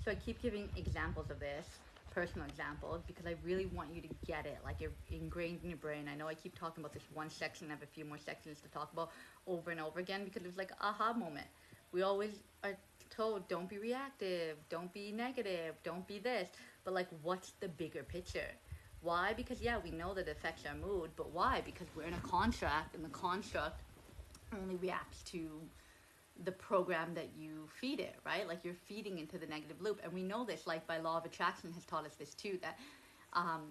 So I keep giving examples of this, personal examples, because I really want you to get it. Like, you're ingrained in your brain. I know I keep talking about this one section. I have a few more sections to talk about over and over again because it was like an aha moment. We always are told, don't be reactive, don't be negative, don't be this. But like, what's the bigger picture? Why? Because yeah, we know that it affects our mood, but why? Because we're in a construct, and the construct only reacts to the program that you feed it, right? Like, you're feeding into the negative loop. And we know this, like, by law of attraction has taught us this too, that um,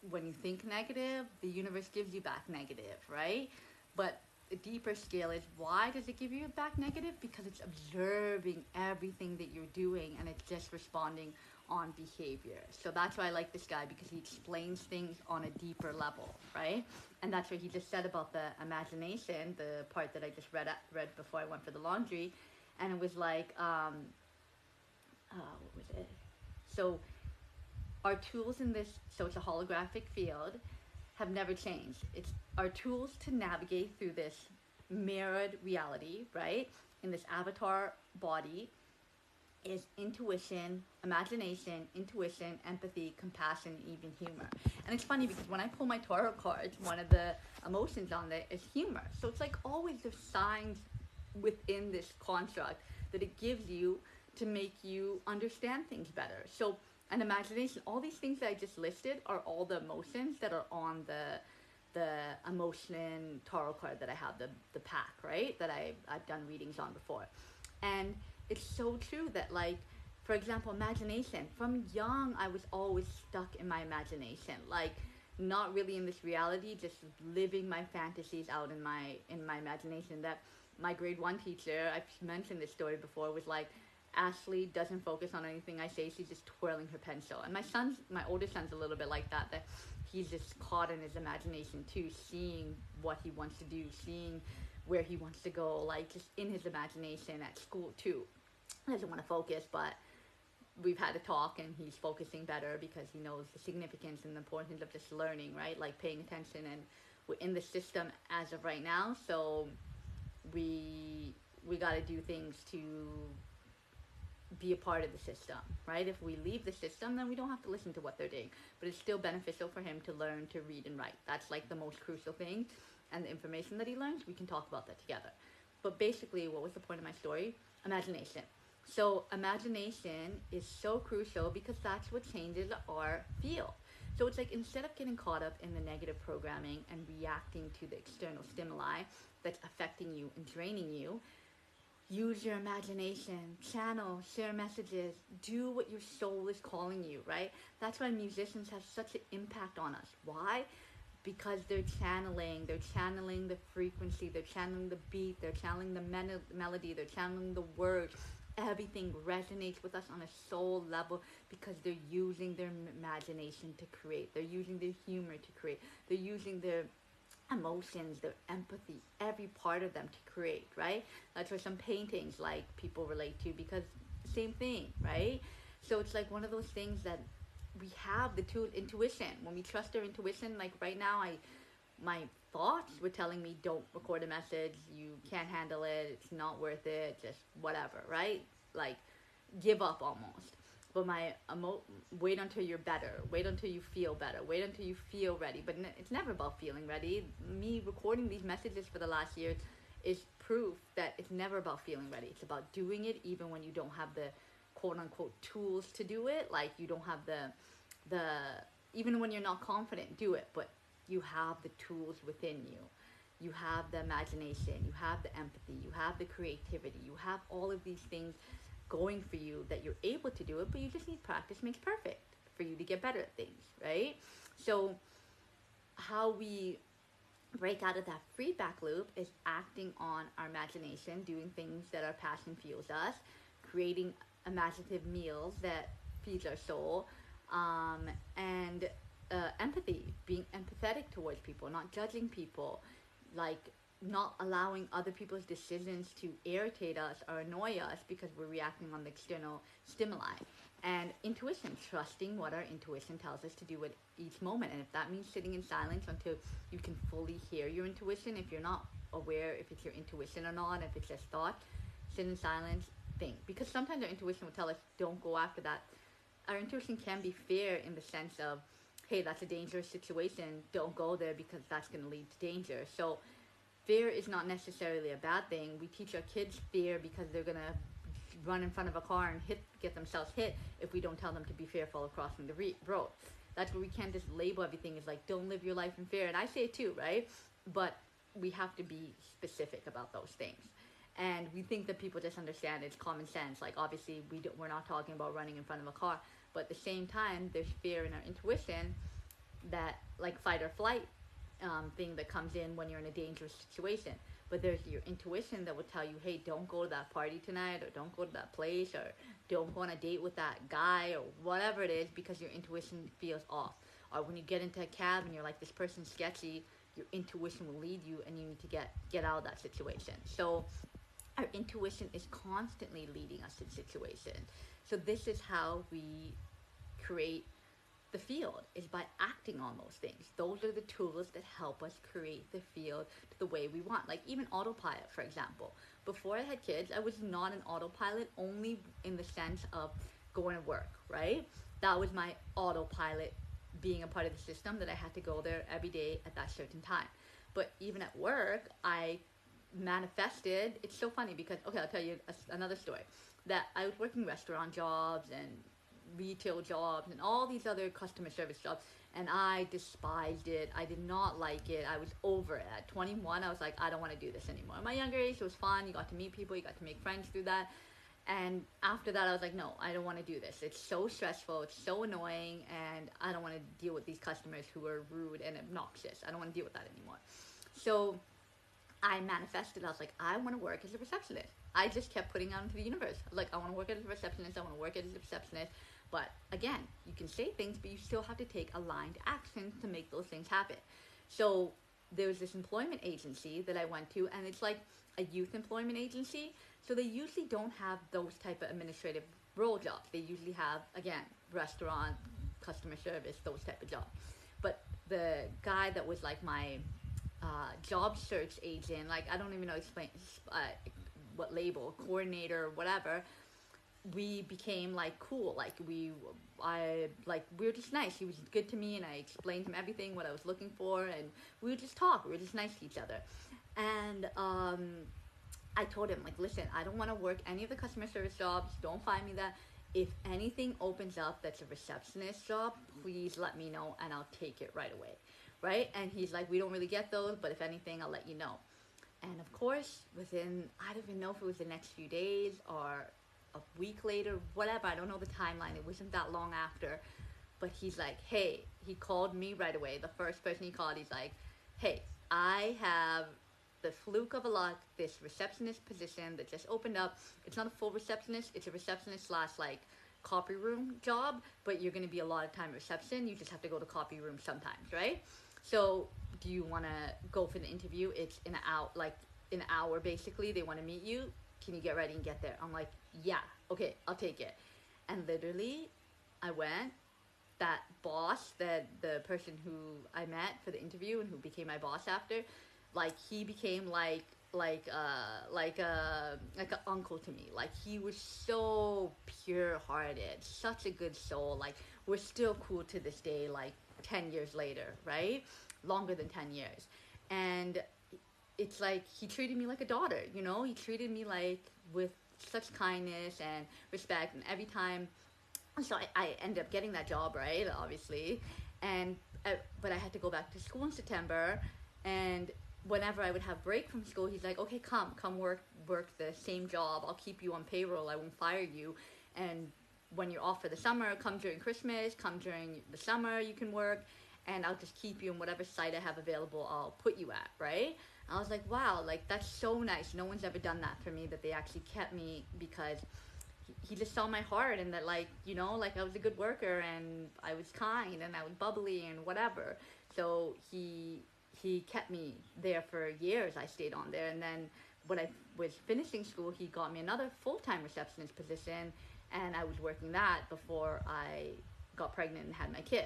when you think negative, the universe gives you back negative, right? But the deeper scale is, why does it give you back negative? Because it's observing everything that you're doing and it's just responding on behavior. So that's why I like this guy, because he explains things on a deeper level, right? And that's what he just said about the imagination, the part that I just read before I went for the laundry. And it was like, what was it? So our tools in this, so it's a holographic field, have never changed. It's our tools to navigate through this mirrored reality, right? In this avatar body is intuition, imagination, intuition, empathy, compassion, even humor. And it's funny because when I pull my tarot cards, one of the emotions on there is humor. So it's like always there's signs within this construct that it gives you to make you understand things better. So an imagination, all these things that I just listed are all the emotions that are on the emotion tarot card that I have, the pack, right? That I've done readings on before. And it's so true that, like, for example, imagination. From young, I was always stuck in my imagination, like not really in this reality, just living my fantasies out in my imagination. That my grade one teacher, I've mentioned this story before, was like, Ashley doesn't focus on anything I say. She's just twirling her pencil. And my oldest son's a little bit like that. That he's just caught in his imagination too, seeing what he wants to do, seeing where he wants to go, like just in his imagination at school too. He doesn't want to focus, but we've had a talk and he's focusing better because he knows the significance and the importance of just learning, right? Like paying attention. And we're in the system as of right now, so we got to do things to be a part of the system, right? If we leave the system, then we don't have to listen to what they're doing. But it's still beneficial for him to learn to read and write. That's like the most crucial thing. And the information that he learns, we can talk about that together. But basically, what was the point of my story? Imagination. So imagination is so crucial because that's what changes our field. So it's like, instead of getting caught up in the negative programming and reacting to the external stimuli that's affecting you and draining you, use your imagination, channel, share messages, do what your soul is calling you, right? That's why musicians have such an impact on us. Why? Because they're channeling the frequency, they're channeling the beat, they're channeling the melody, they're channeling the words. Everything resonates with us on a soul level because they're using their imagination to create. They're using their humor to create. They're using their emotions, their empathy, every part of them to create, right? That's where some paintings like people relate to, because same thing, right? So it's like one of those things that we have the tool, intuition. When we trust our intuition, like right now, my thoughts were telling me, don't record a message, you can't handle it, it's not worth it, just whatever, right? Like, give up almost. But wait until you're better, wait until you feel better, wait until you feel ready. But it's never about feeling ready. Me recording these messages for the last year is proof that it's never about feeling ready. It's about doing it even when you don't have the quote unquote tools to do it. Like, you don't have the even when you're not confident, do it. But you have the tools within you. You have the imagination, you have the empathy, you have the creativity, you have all of these things going for you, that you're able to do it. But you just need practice makes perfect for you to get better at things, right? So how we break out of that feedback loop is acting on our imagination, doing things that our passion fuels us, creating imaginative meals that feeds our soul, and empathy, being empathetic towards people, not judging people, like not allowing other people's decisions to irritate us or annoy us because we're reacting on the external stimuli. And intuition, trusting what our intuition tells us to do at each moment. And if that means sitting in silence until you can fully hear your intuition, if you're not aware if it's your intuition or not, if it's just thought, sit in silence, thing, because sometimes our intuition will tell us don't go after that. Our intuition can be fair in the sense of, hey, that's a dangerous situation, don't go there because that's going to lead to danger. So fear is not necessarily a bad thing. We teach our kids fear because they're going to run in front of a car and get themselves hit if we don't tell them to be fearful of crossing the road. That's where we can't just label everything as like, don't live your life in fear. And I say it too, right? But we have to be specific about those things. And we think that people just understand it's common sense. Like, obviously, we're not talking about running in front of a car. But at the same time, there's fear in our intuition, that like fight or flight thing that comes in when you're in a dangerous situation. But there's your intuition that will tell you, hey, don't go to that party tonight, or don't go to that place, or don't go on a date with that guy, or whatever it is, because your intuition feels off. Or when you get into a cab and you're like, this person's sketchy, your intuition will lead you, and you need to get out of that situation. So our intuition is constantly leading us in situations. So this is how we create the field, is by acting on those things. Those are the tools that help us create the field the way we want. Like even autopilot, for example. Before I had kids, I was not an autopilot, only in the sense of going to work, right? That was my autopilot, being a part of the system, that I had to go there every day at that certain time. But even at work, I manifested. It's so funny because, okay, I'll tell you another story. That I was working restaurant jobs and retail jobs and all these other customer service jobs, and I despised it. I did not like it. I was over it. At 21, I was like, I don't want to do this anymore. At my younger age, it was fun. You got to meet people, you got to make friends through that. And after that, I was like, no, I don't want to do this. It's so stressful, it's so annoying, and I don't want to deal with these customers who are rude and obnoxious. I don't want to deal with that anymore. So I manifested. I was like, I want to work as a receptionist. I just kept putting out into the universe. I was like, I want to work as a receptionist. I want to work as a receptionist. But again, you can say things, but you still have to take aligned actions to make those things happen. So there was this employment agency that I went to, and it's like a youth employment agency. So they usually don't have those type of administrative role jobs. They usually have, again, restaurant, customer service, those type of jobs. But the guy that was like my job search agent, like I don't even know what label, coordinator, whatever, we became like cool. Like we were just nice. He was good to me, and I explained to him everything, what I was looking for, and we would just talk. We were just nice to each other. And I told him, like, listen, I don't want to work any of the customer service jobs. Don't find me that. If anything opens up that's a receptionist job, please let me know, and I'll take it right away. Right? And he's like, we don't really get those, but if anything, I'll let you know. And of course, within, I don't even know if it was the next few days or a week later, whatever, I don't know the timeline, it wasn't that long after, but he's like, hey, he called me right away. The first person he called, he's like, hey, I have the fluke of a luck, this receptionist position that just opened up. It's not a full receptionist, it's a receptionist slash like copy room job, but you're going to be a lot of time reception. You just have to go to copy room sometimes, right? So do you want to go for the interview? It's in an hour basically. They want to meet you. Can you get ready and get there? I'm like, yeah, okay, I'll take it. And literally, I went. That boss, the person who I met for the interview and who became my boss after, like he became like an uncle to me. Like he was so pure-hearted, such a good soul. Like we're still cool to this day, like 10 years later, right? Longer than 10 years. And it's like he treated me like a daughter, you know? He treated me like with such kindness and respect. And every time, so I ended up getting that job, right? Obviously. And but I had to go back to school in September, and whenever I would have break from school, he's like, okay, come work the same job. I'll keep you on payroll. I won't fire you. And when you're off for the summer, come during Christmas, come during the summer, you can work, and I'll just keep you in whatever site I have available, I'll put you at, right? I was like, wow, like that's so nice. No one's ever done that for me, that they actually kept me, because he just saw my heart, and that, like, you know, like I was a good worker, and I was kind, and I was bubbly and whatever. So he kept me there for years. I stayed on there, and then when I was finishing school, he got me another full-time receptionist position, and I was working that before I got pregnant and had my kid.